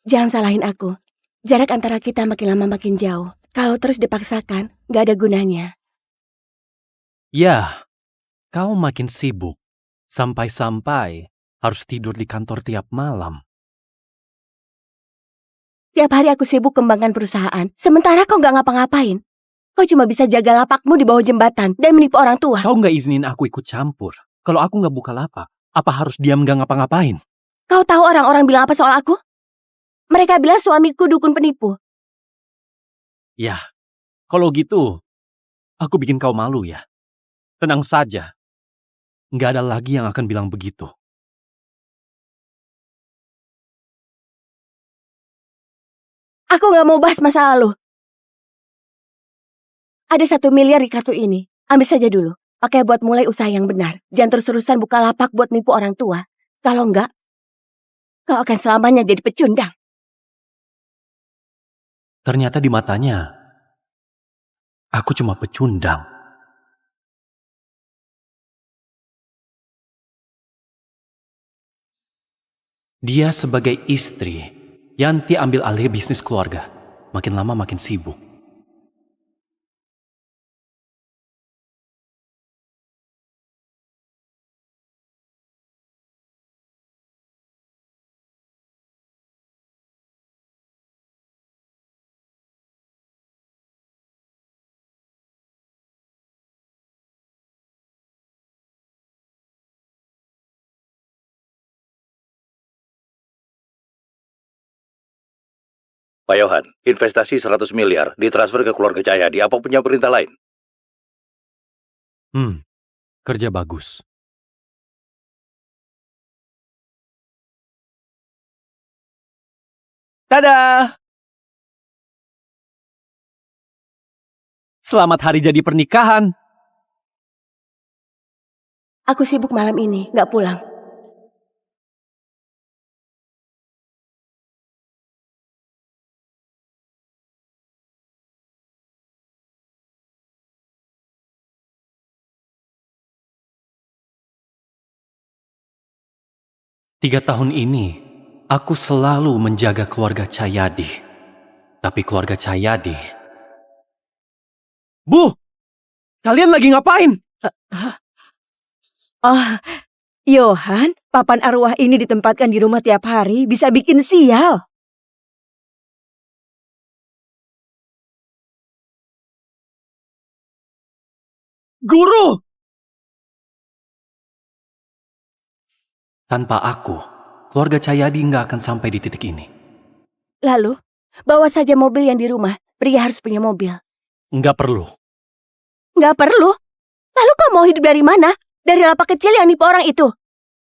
Jangan salahin aku. Jarak antara kita makin lama makin jauh. Kalau terus dipaksakan, gak ada gunanya. Ya, kau makin sibuk. Sampai-sampai harus tidur di kantor tiap malam. Tiap hari aku sibuk kembangkan perusahaan, sementara kau gak ngapa-ngapain. Kau cuma bisa jaga lapakmu di bawah jembatan dan menipu orang tua. Kau gak izinin aku ikut campur. Kalau aku gak buka lapak, apa harus diam gak ngapa-ngapain? Kau tahu orang-orang bilang apa soal aku? Mereka bilang suamiku dukun penipu. Ya, kalau gitu, aku bikin kau malu ya. Tenang saja. Gak ada lagi yang akan bilang begitu. Aku gak mau bahas masa lalu. Ada 1 miliar di kartu ini. Ambil saja dulu. Pakai buat mulai usaha yang benar. Jangan terus-terusan buka lapak buat nipu orang tua. Kalau enggak, kau akan selamanya jadi pecundang. Ternyata di matanya, aku cuma pecundang. Dia sebagai istri, Yanti ambil alih bisnis keluarga. Makin lama makin sibuk. Pak Yohan, investasi 100 miliar ditransfer ke keluarga Cahyadi. Apa punya perintah lain? Kerja bagus. Tada! Selamat hari jadi pernikahan. Aku sibuk malam ini, gak pulang. Tiga tahun ini, aku selalu menjaga keluarga Cahyadi. Tapi keluarga Cahyadi... Bu! Kalian lagi ngapain? Oh, Yohan, papan arwah ini ditempatkan di rumah tiap hari bisa bikin sial. Guru! Tanpa aku, keluarga Cahyadi nggak akan sampai di titik ini. Lalu, bawa saja mobil yang di rumah. Pria harus punya mobil. Nggak perlu. Gak perlu. Lalu kau mau hidup dari mana? Dari lapak kecil yang nipu orang itu?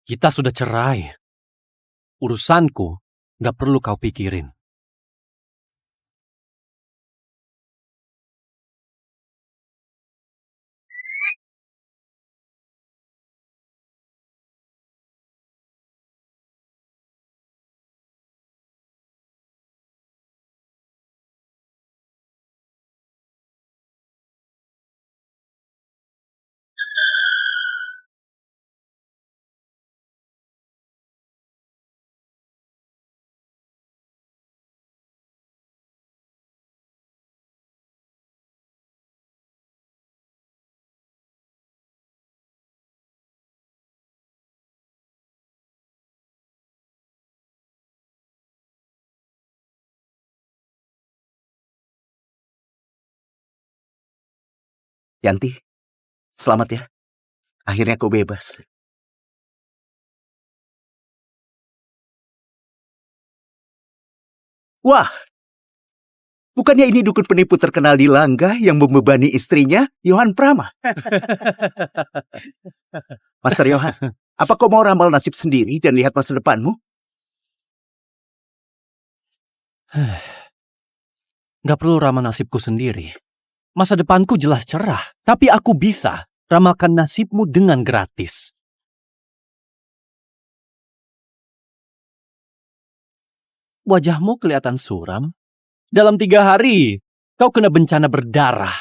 Kita sudah cerai. Urusanku nggak perlu kau pikirin. Yanti, selamat ya. Akhirnya kau bebas. Wah, bukannya ini dukun penipu terkenal di Langga yang membebani istrinya, Yohan Prama? Master Yohan, apa kau mau ramal nasib sendiri dan lihat masa depanmu? Nggak perlu ramal nasibku sendiri. Masa depanku jelas cerah, tapi aku bisa ramalkan nasibmu dengan gratis. Wajahmu kelihatan suram. Dalam 3 hari, kau kena bencana berdarah.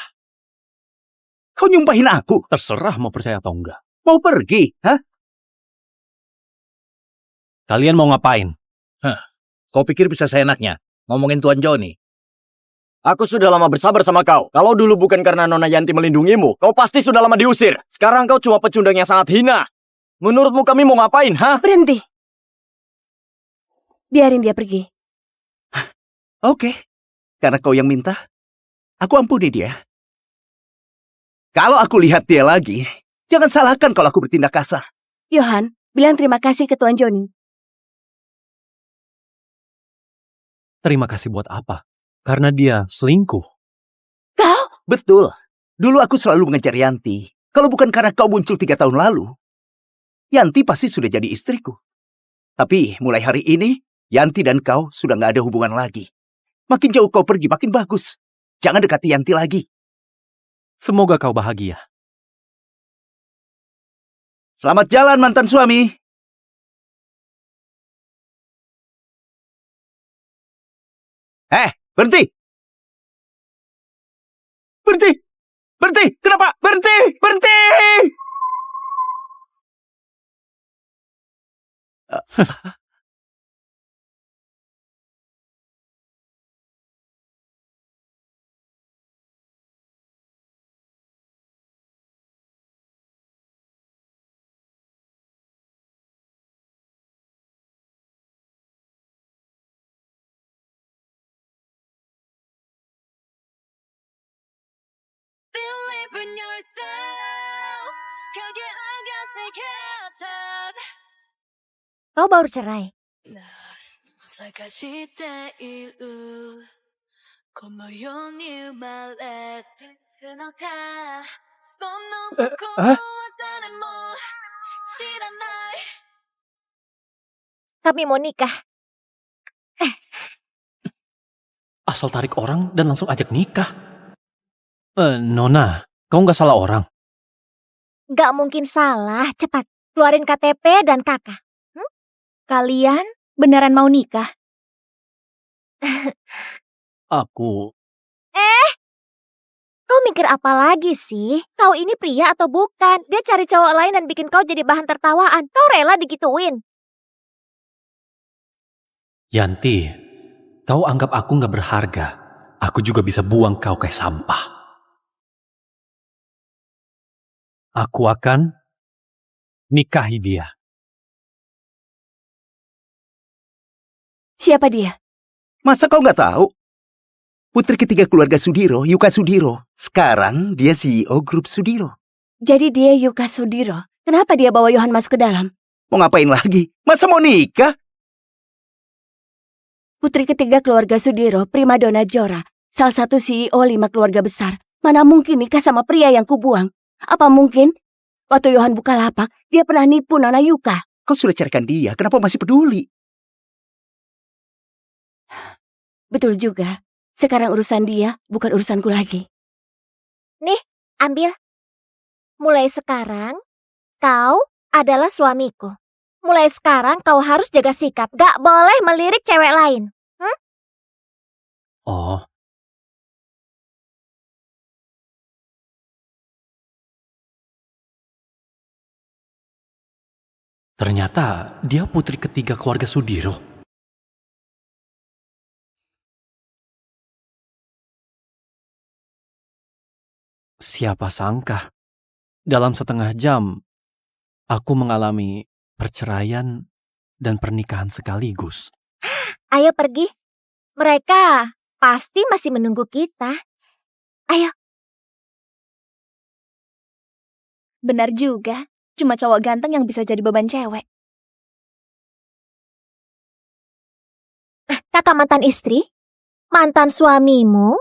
Kau nyumpahin aku? Terserah mau percaya atau enggak. Mau pergi, hah? Kalian mau ngapain? Kau pikir bisa seenaknya ngomongin Tuan Joni? Aku sudah lama bersabar sama kau. Kalau dulu bukan karena Nona Yanti melindungimu, kau pasti sudah lama diusir. Sekarang kau cuma pecundang yang sangat hina. Menurutmu kami mau ngapain, ha? Berhenti. Biarin dia pergi. Oke, karena kau yang minta, aku ampuni dia. Kalau aku lihat dia lagi, jangan salahkan kalau aku bertindak kasar. Johan, bilang terima kasih ke Tuan Joni. Terima kasih buat apa? Karena dia selingkuh. Kau? Betul. Dulu aku selalu mengejar Yanti. Kalau bukan karena kau muncul 3 tahun lalu, Yanti pasti sudah jadi istriku. Tapi mulai hari ini, Yanti dan kau sudah gak ada hubungan lagi. Makin jauh kau pergi, makin bagus. Jangan dekati Yanti lagi. Semoga kau bahagia. Selamat jalan, mantan suami. Berhenti! Berhenti! Berhenti! Kenapa? Berhenti! Berhenti! Kau baru cerai. Kami mau nikah. Asal tarik orang dan langsung ajak nikah. Nona, kau nggak salah orang. Gak mungkin salah. Cepat, keluarin KTP dan kakak. Kalian beneran mau nikah? Aku... Kau mikir apa lagi sih? Kau ini pria atau bukan? Dia cari cowok lain dan bikin kau jadi bahan tertawaan. Kau rela digituin? Yanti, kau anggap aku nggak berharga. Aku juga bisa buang kau kayak sampah. Aku akan nikahi dia. Siapa dia? Masa kau nggak tahu? Putri ketiga keluarga Sudiro, Yuka Sudiro. Sekarang dia CEO grup Sudiro. Jadi dia Yuka Sudiro. Kenapa dia bawa Johan masuk ke dalam? Mau ngapain lagi? Masa mau nikah? Putri ketiga keluarga Sudiro, primadona Jora. Salah satu CEO 5 keluarga besar. Mana mungkin nikah sama pria yang kubuang? Apa mungkin waktu Johan buka lapak, dia pernah nipu Nona Yuka? Kau sudah carikan dia, kenapa masih peduli? Betul juga. Sekarang urusan dia, bukan urusanku lagi. Nih, ambil. Mulai sekarang, kau adalah suamiku. Mulai sekarang kau harus jaga sikap. Gak boleh melirik cewek lain. Oh. Ternyata dia putri ketiga keluarga Sudiro. Siapa sangka, dalam setengah jam, aku mengalami perceraian dan pernikahan sekaligus. Ayo pergi. Mereka pasti masih menunggu kita. Ayo. Benar juga. Cuma cowok ganteng yang bisa jadi beban cewek. Kakak mantan istri, mantan suamimu,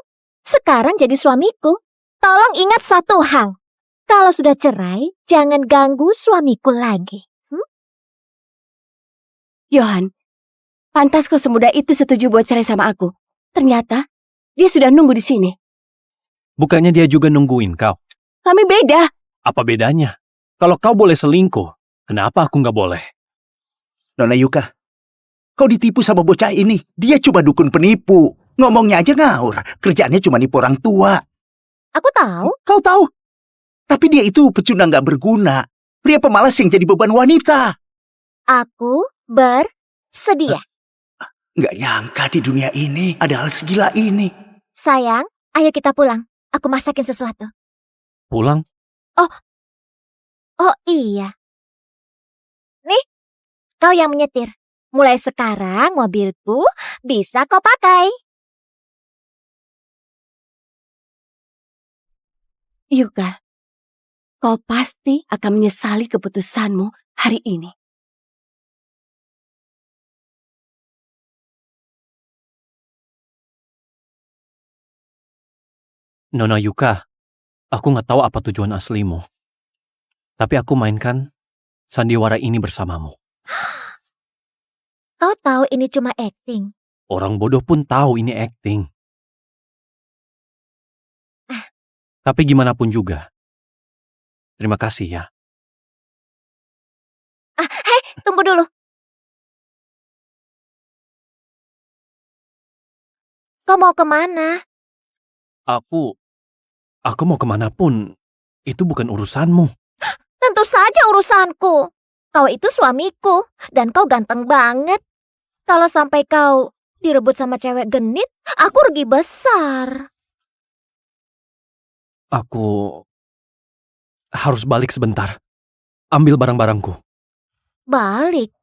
sekarang jadi suamiku. Tolong ingat satu hal. Kalau sudah cerai, jangan ganggu suamiku lagi. Johan, pantas kau semudah itu setuju buat cerai sama aku. Ternyata, dia sudah nunggu di sini. Bukannya dia juga nungguin kau? Kami beda. Apa bedanya? Kalau kau boleh selingkuh, kenapa aku nggak boleh? Nona Yuka, kau ditipu sama bocah ini. Dia cuma dukun penipu. Ngomongnya aja ngawur. Kerjaannya cuma nipu orang tua. Aku tahu. Kau tahu? Tapi dia itu pecundang gak berguna. Pria pemalas yang jadi beban wanita. Aku bersedia. Nggak nyangka di dunia ini ada hal segila ini. Sayang, ayo kita pulang. Aku masakin sesuatu. Pulang? Oh iya. Nih, kau yang menyetir. Mulai sekarang mobilku bisa kau pakai. Yuka, kau pasti akan menyesali keputusanmu hari ini. Nona Yuka, aku nggak tahu apa tujuan aslimu. Tapi aku mainkan sandiwara ini bersamamu. Kau tahu ini cuma acting. Orang bodoh pun tahu ini acting. Tapi gimana pun juga. Terima kasih ya. Hei, tunggu dulu. Kau mau kemana? Aku mau kemanapun. Itu bukan urusanmu. Tentu saja urusanku. Kau itu suamiku, dan kau ganteng banget. Kalau sampai kau direbut sama cewek genit, aku rugi besar. Aku harus balik sebentar. Ambil barang-barangku. Balik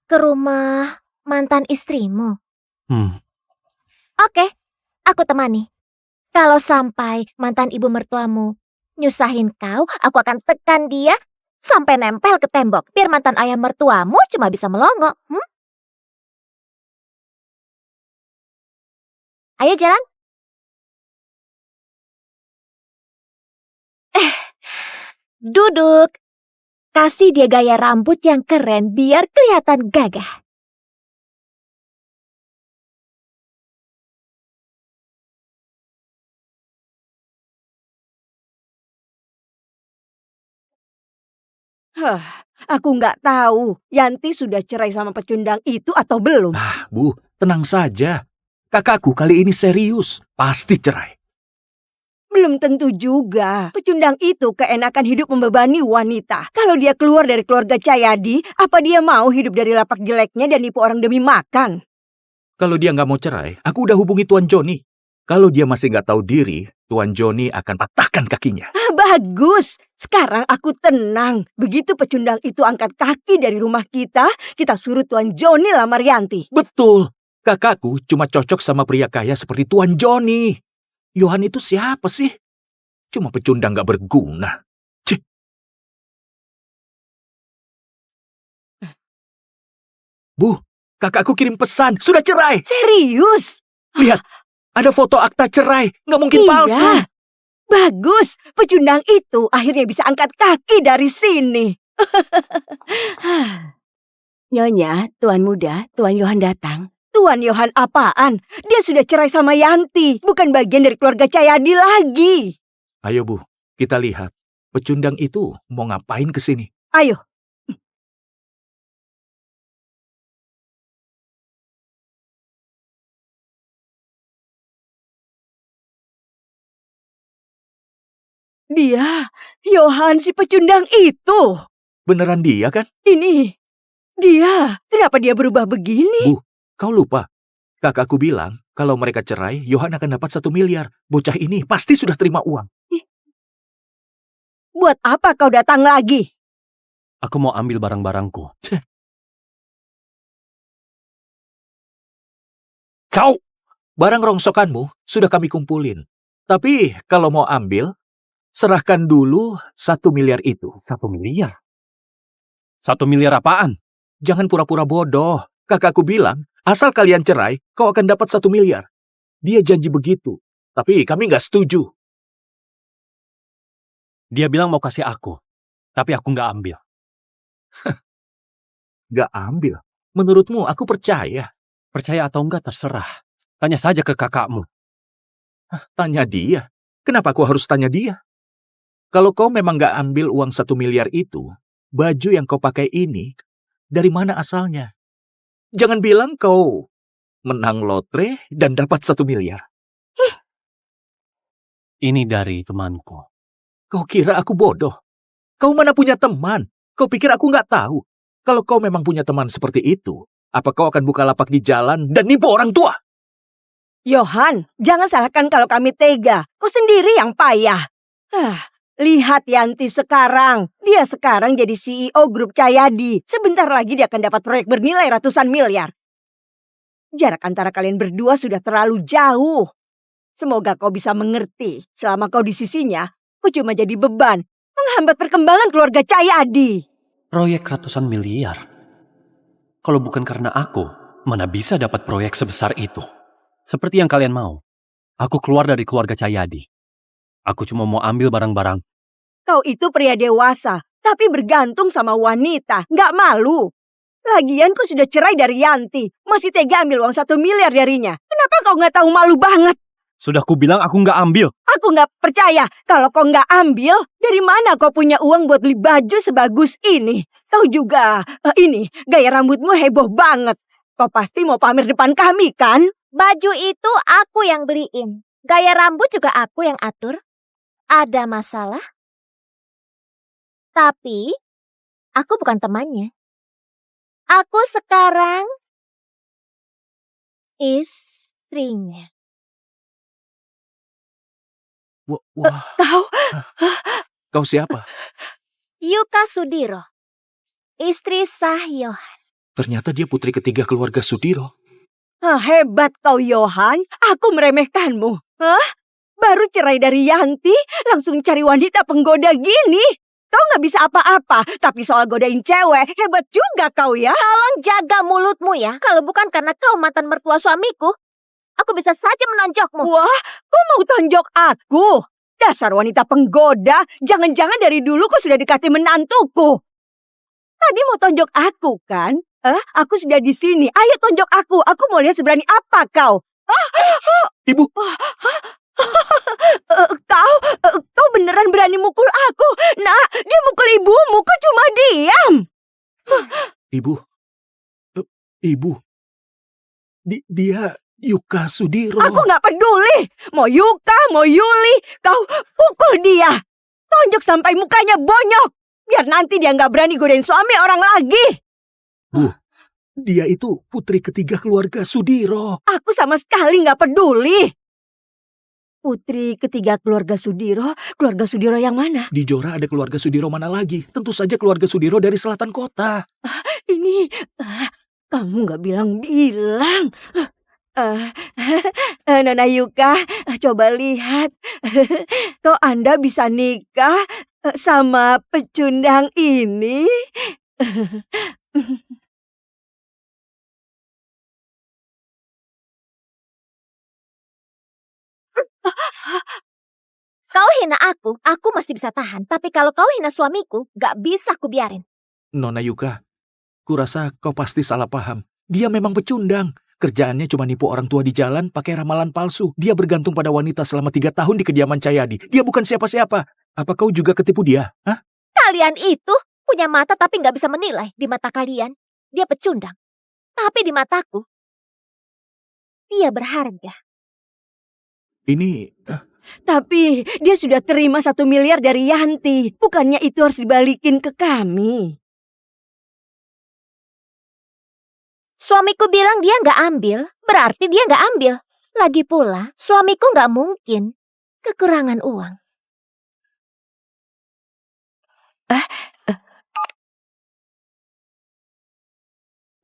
ke rumah mantan istrimu. Oke, aku temani. Kalau sampai mantan ibu mertuamu nyusahin kau, aku akan tekan dia sampai nempel ke tembok. Biar mantan ayah mertuamu cuma bisa melongo. Ayo jalan. Duduk. Kasih dia gaya rambut yang keren biar kelihatan gagah. Aku nggak tahu Yanti sudah cerai sama pecundang itu atau belum. Bu, tenang saja. Kakakku kali ini serius. Pasti cerai. Belum tentu juga. Pecundang itu keenakan hidup membebani wanita. Kalau dia keluar dari keluarga Cahyadi, apa dia mau hidup dari lapak jeleknya dan nipu orang demi makan? Kalau dia nggak mau cerai, aku udah hubungi Tuan Joni. Kalau dia masih nggak tahu diri, Tuan Joni akan patahkan kakinya. Bagus. Sekarang aku tenang. Begitu pecundang itu angkat kaki dari rumah kita suruh Tuan Joni lamar Yanti. Betul. Kakakku cuma cocok sama pria kaya seperti Tuan Joni. Yohan itu siapa sih? Cuma pecundang gak berguna. Cih. Bu, kakakku kirim pesan. Sudah cerai. Serius? Lihat, ada foto akta cerai. Gak mungkin palsu. Iya. Bagus. Pecundang itu akhirnya bisa angkat kaki dari sini. Nyonya, Tuan muda, Tuan Yohan datang. Tuan Yohan apaan? Dia sudah cerai sama Yanti. Bukan bagian dari keluarga Cahyadi lagi. Ayo Bu, kita lihat. Pecundang itu mau ngapain ke sini? Ayo. Dia, Yohan si pecundang itu. Beneran dia kan? Ini, dia. Kenapa dia berubah begini? Bu, kau lupa. Kakakku bilang, kalau mereka cerai, Yohan akan dapat 1 miliar. Bocah ini pasti sudah terima uang. Buat apa kau datang lagi? Aku mau ambil barang-barangku. Kau! Barang rongsokanmu sudah kami kumpulin. Tapi kalau mau ambil, serahkan dulu 1 miliar itu. 1 miliar? 1 miliar apaan? Jangan pura-pura bodoh. Kakakku bilang, asal kalian cerai, kau akan dapat 1 miliar. Dia janji begitu. Tapi kami nggak setuju. Dia bilang mau kasih aku. Tapi aku nggak ambil. Nggak ambil? Menurutmu aku percaya. Percaya atau enggak terserah. Tanya saja ke kakakmu. Tanya dia. Kenapa aku harus tanya dia? Kalau kau memang nggak ambil uang 1 miliar itu, baju yang kau pakai ini, dari mana asalnya? Jangan bilang kau menang lotre dan dapat 1 miliar. Ini dari temanku. Kau kira aku bodoh? Kau mana punya teman? Kau pikir aku nggak tahu? Kalau kau memang punya teman seperti itu, Apa kau akan buka lapak di jalan dan nipu orang tua? Yohan, jangan salahkan kalau kami tega. Kau sendiri yang payah. Lihat Yanti sekarang. Dia sekarang jadi CEO grup Cahyadi. Sebentar lagi dia akan dapat proyek bernilai ratusan miliar. Jarak antara kalian berdua sudah terlalu jauh. Semoga kau bisa mengerti. Selama kau di sisinya, kau cuma jadi beban. Menghambat perkembangan keluarga Cahyadi. Proyek ratusan miliar. Kalau bukan karena aku, mana bisa dapat proyek sebesar itu? Seperti yang kalian mau. Aku keluar dari keluarga Cahyadi. Aku cuma mau ambil barang-barang. Kau itu pria dewasa, tapi bergantung sama wanita. Nggak malu. Lagian kau sudah cerai dari Yanti. Masih tega ambil uang 1 miliar darinya. Kenapa kau nggak tahu malu banget? Sudah ku bilang aku nggak ambil. Aku nggak percaya. Kalau kau nggak ambil, dari mana kau punya uang buat beli baju sebagus ini? Kau juga, ini, gaya rambutmu heboh banget. Kau pasti mau pamer depan kami, kan? Baju itu aku yang beliin. Gaya rambut juga aku yang atur. Ada masalah? Tapi, aku bukan temannya. Aku sekarang istrinya. Wah, kau siapa? Yuka Sudiro. Istri Sah Yohan. Ternyata dia putri ketiga keluarga Sudiro. Hebat kau, Yohan. Aku meremehkanmu. Baru cerai dari Yanti, langsung cari wanita penggoda gini. Kau nggak bisa apa-apa, tapi soal godain cewek, hebat juga kau ya. Tolong jaga mulutmu ya. Kalau bukan karena kau mantan mertua suamiku, aku bisa saja menonjokmu. Wah, kau mau tonjok aku? Dasar wanita penggoda, jangan-jangan dari dulu kau sudah dekati menantuku. Tadi mau tonjok aku kan? Aku sudah di sini. Ayo tonjok aku. Aku mau lihat seberani apa kau. Ibu. Kau beneran berani mukul aku? Nah, dia mukul ibumu. Kau cuma diam. Ibu. Dia Yuka Sudiro. Aku nggak peduli. Mau Yuka, mau Yuli, kau pukul dia. Tonjok sampai mukanya bonyok. Biar nanti dia nggak berani godain suami orang lagi. Bu, dia itu putri ketiga keluarga Sudiro. Aku sama sekali nggak peduli. Putri ketiga keluarga Sudiro yang mana? Di Jora ada keluarga Sudiro mana lagi? Tentu saja keluarga Sudiro dari selatan kota. Ini, kamu nggak bilang-bilang. Nona Yuka, coba lihat. Kok Anda bisa nikah sama pecundang ini? Kau hina aku masih bisa tahan. Tapi kalau kau hina suamiku, gak bisa ku biarin. Nona Yuka, kurasa kau pasti salah paham. Dia memang pecundang. Kerjaannya cuma nipu orang tua di jalan pakai ramalan palsu. Dia bergantung pada wanita selama 3 tahun di kediaman Cahyadi. Dia bukan siapa-siapa. Apa kau juga ketipu dia? Hah? Kalian itu punya mata tapi gak bisa menilai. Di mata kalian, dia pecundang. Tapi di mataku, dia berharga. Ini... Tapi dia sudah terima 1 miliar dari Yanti. Bukannya itu harus dibalikin ke kami. Suamiku bilang dia gak ambil, berarti dia gak ambil. Lagi pula, suamiku gak mungkin kekurangan uang.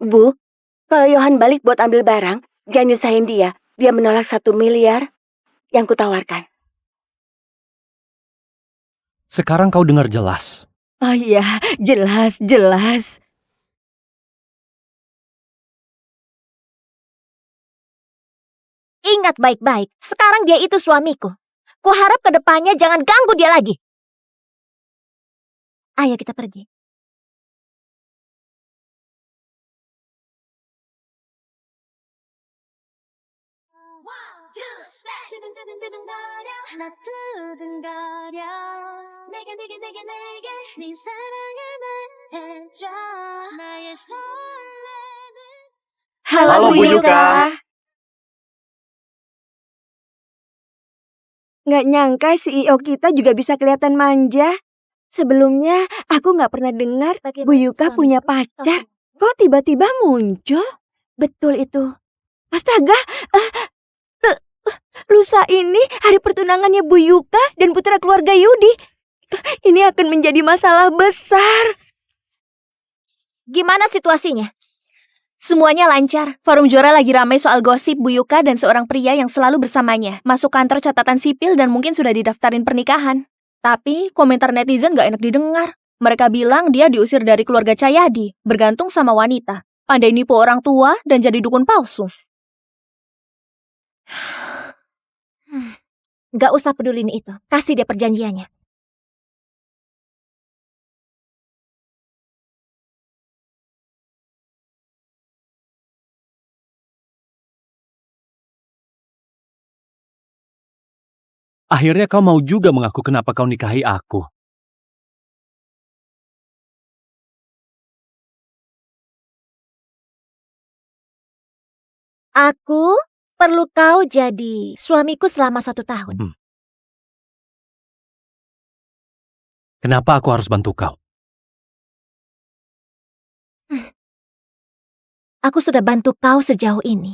Bu, kalau Yohan balik buat ambil barang, jangan nyusahin dia. Dia menolak 1 miliar yang kutawarkan. Sekarang kau dengar jelas. Oh iya, jelas. Ingat baik-baik, sekarang dia itu suamiku. Kuharap ke depannya jangan ganggu dia lagi. Ayo kita pergi. Halo, Bu Yuka. Nggak nyangka CEO kita juga bisa kelihatan manja. Sebelumnya aku nggak pernah dengar Bu Yuka punya pacar. kok tiba-tiba muncul? Betul itu. Astaga, lusa ini hari pertunangannya Bu Yuka dan putra keluarga Yudi. Ini akan menjadi masalah besar. Gimana situasinya? Semuanya lancar. Forum Jora lagi ramai soal gosip Bu Yuka dan seorang pria yang selalu bersamanya. Masuk kantor catatan sipil dan mungkin sudah didaftarin pernikahan. Tapi komentar netizen gak enak didengar. Mereka bilang dia diusir dari keluarga Cahyadi, bergantung sama wanita. Pandai nipu orang tua dan jadi dukun palsu. Gak usah pedulin itu. Kasih dia perjanjiannya. Akhirnya kau mau juga mengaku kenapa kau nikahi aku. Aku perlu kau jadi suamiku selama 1 tahun. Kenapa aku harus bantu kau? Aku sudah bantu kau sejauh ini.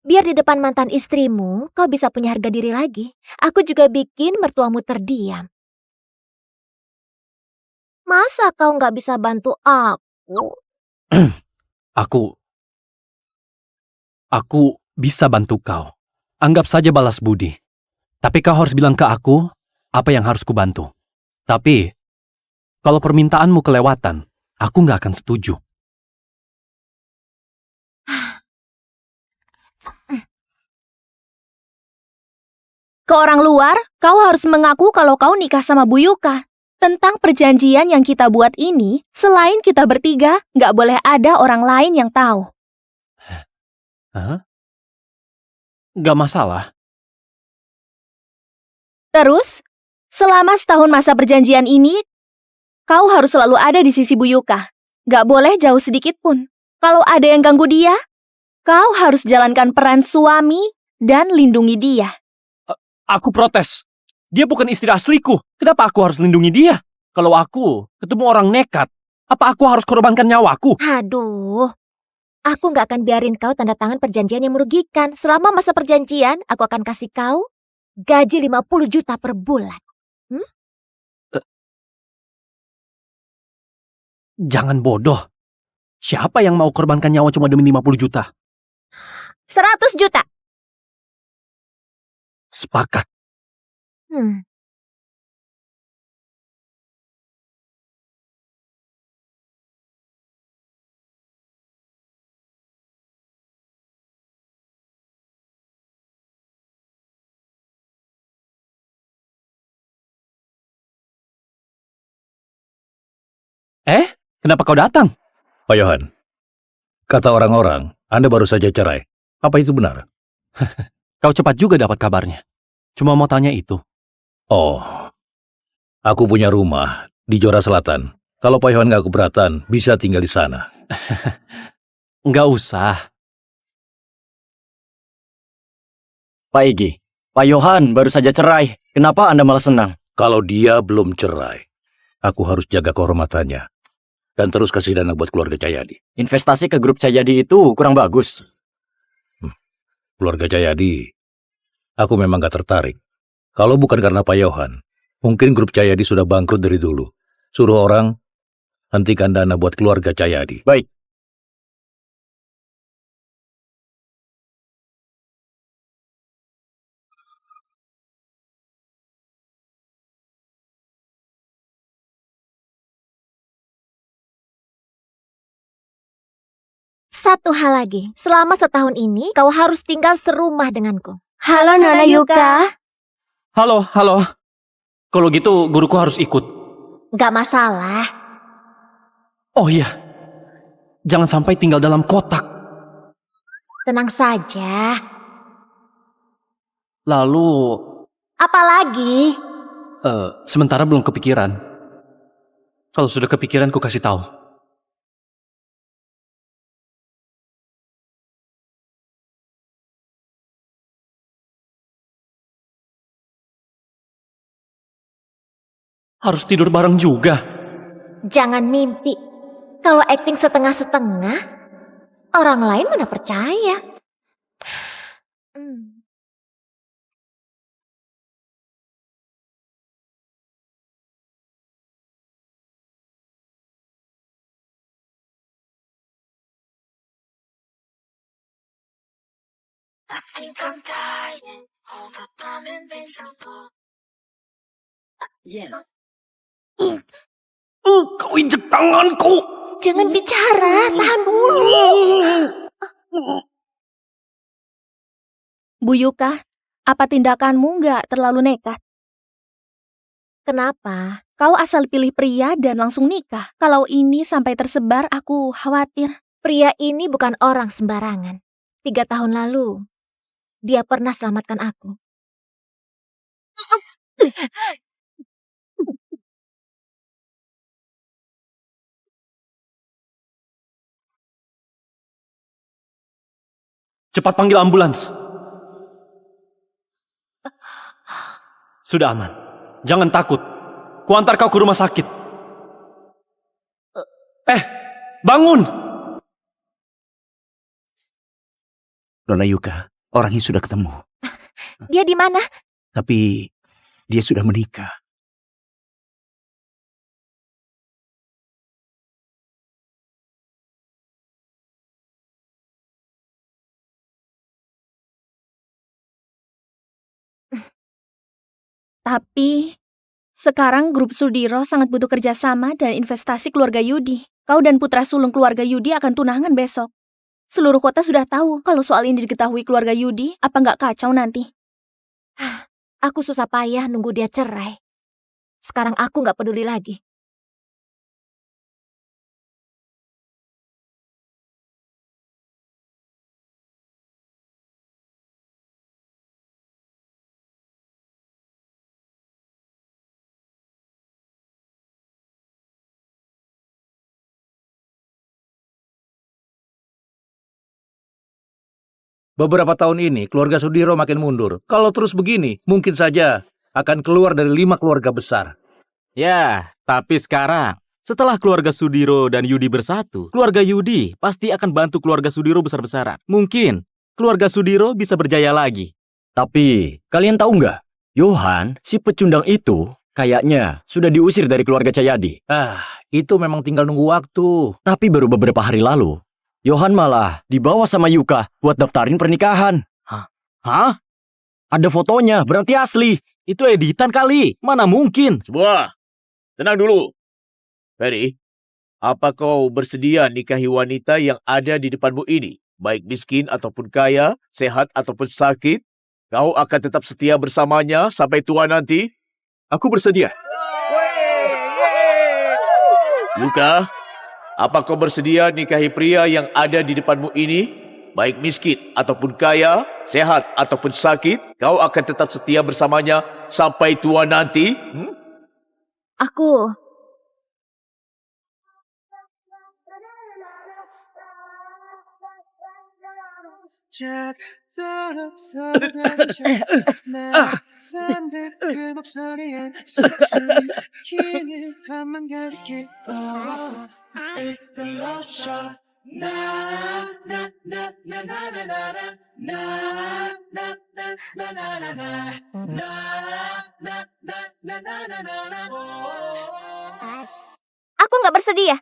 Biar di depan mantan istrimu, kau bisa punya harga diri lagi. Aku juga bikin mertuamu terdiam. Masa kau nggak bisa bantu aku? Aku bisa bantu kau. Anggap saja balas budi. Tapi kau harus bilang ke aku apa yang harus kubantu. Tapi, kalau permintaanmu kelewatan, aku nggak akan setuju. Ke orang luar, kau harus mengaku kalau kau nikah sama Bu Yuka. Tentang perjanjian yang kita buat ini, selain kita bertiga, nggak boleh ada orang lain yang tahu. Hah? Nggak masalah. Terus, selama setahun masa perjanjian ini, kau harus selalu ada di sisi Bu Yuka. Nggak boleh jauh sedikit pun. Kalau ada yang ganggu dia, kau harus jalankan peran suami dan lindungi dia. Aku protes. Dia bukan istri asliku. Kenapa aku harus lindungi dia? Kalau aku ketemu orang nekat, apa aku harus korbankan nyawaku? Aduh, aku nggak akan biarin kau tanda tangan perjanjian yang merugikan. Selama masa perjanjian, aku akan kasih kau gaji 50 juta per bulan. Jangan bodoh. Siapa yang mau korbankan nyawa cuma demi 50 juta? 100 juta. Sepakat. Kenapa kau datang? Pak Yohan, kata orang-orang, Anda baru saja cerai. Apa itu benar? Kau cepat juga dapat kabarnya. Cuma mau tanya itu. Oh, aku punya rumah di Jora Selatan. Kalau Pak Yohan nggak keberatan, bisa tinggal di sana. Nggak usah. Pak Igi, Pak Yohan baru saja cerai. Kenapa Anda malah senang? Kalau dia belum cerai, aku harus jaga kehormatannya. Dan terus kasih dana buat keluarga Cahyadi. Investasi ke grup Cahyadi itu kurang bagus. Keluarga Cahyadi, aku memang gak tertarik. Kalau bukan karena Pak Yohan, mungkin grup Cahyadi sudah bangkrut dari dulu. Suruh orang hentikan dana buat keluarga Cahyadi. Baik. Satu hal lagi, selama setahun ini kau harus tinggal serumah denganku. Halo Nona Yuka. Halo. Kalau gitu guruku harus ikut. Gak masalah. Oh iya. Jangan sampai tinggal dalam kotak. Tenang saja. Lalu, Apalagi? sementara belum kepikiran. Kalau sudah kepikiran ku kasih tahu. Harus tidur bareng juga. Jangan mimpi. Kalau acting setengah-setengah, orang lain mana percaya. Hmm. Kau injek tanganku. Jangan bicara, tahan dulu. Bu Yuka, apa tindakanmu nggak terlalu nekat? Kenapa? Kau asal pilih pria dan langsung nikah. Kalau ini sampai tersebar, aku khawatir. Pria ini bukan orang sembarangan. 3 tahun lalu, dia pernah selamatkan aku. Cepat panggil ambulans. Sudah aman. Jangan takut. Kuantar kau ke rumah sakit. Bangun! Nona Yuka, orangnya sudah ketemu. Dia di mana? Tapi dia sudah menikah. Tapi sekarang grup Sudiro sangat butuh kerjasama dan investasi keluarga Yudi. Kau dan putra sulung keluarga Yudi akan tunangan besok. Seluruh kota sudah tahu kalau soal ini diketahui keluarga Yudi, apa nggak kacau nanti? Aku susah payah nunggu dia cerai. Sekarang aku nggak peduli lagi. Beberapa tahun ini, keluarga Sudiro makin mundur. Kalau terus begini, mungkin saja akan keluar dari 5 keluarga besar. Ya, tapi sekarang, setelah keluarga Sudiro dan Yudi bersatu, keluarga Yudi pasti akan bantu keluarga Sudiro besar-besaran. Mungkin keluarga Sudiro bisa berjaya lagi. Tapi, kalian tahu nggak? Yohan, si pecundang itu, kayaknya sudah diusir dari keluarga Cahyadi. Itu memang tinggal nunggu waktu. Tapi baru beberapa hari lalu, Yohan malah dibawa sama Yuka buat daftarin pernikahan. Hah? Ada fotonya, berarti asli. Itu editan kali, mana mungkin. Semua, tenang dulu. Ferry, apa kau bersedia nikahi wanita yang ada di depanmu ini? Baik miskin ataupun kaya, sehat ataupun sakit, kau akan tetap setia bersamanya sampai tua nanti? Aku bersedia. Yuka, apa kau bersedia nikahi pria yang ada di depanmu ini? Baik miskin ataupun kaya, sehat ataupun sakit, kau akan tetap setia bersamanya sampai tua nanti? Aku... Aku nggak bersedia.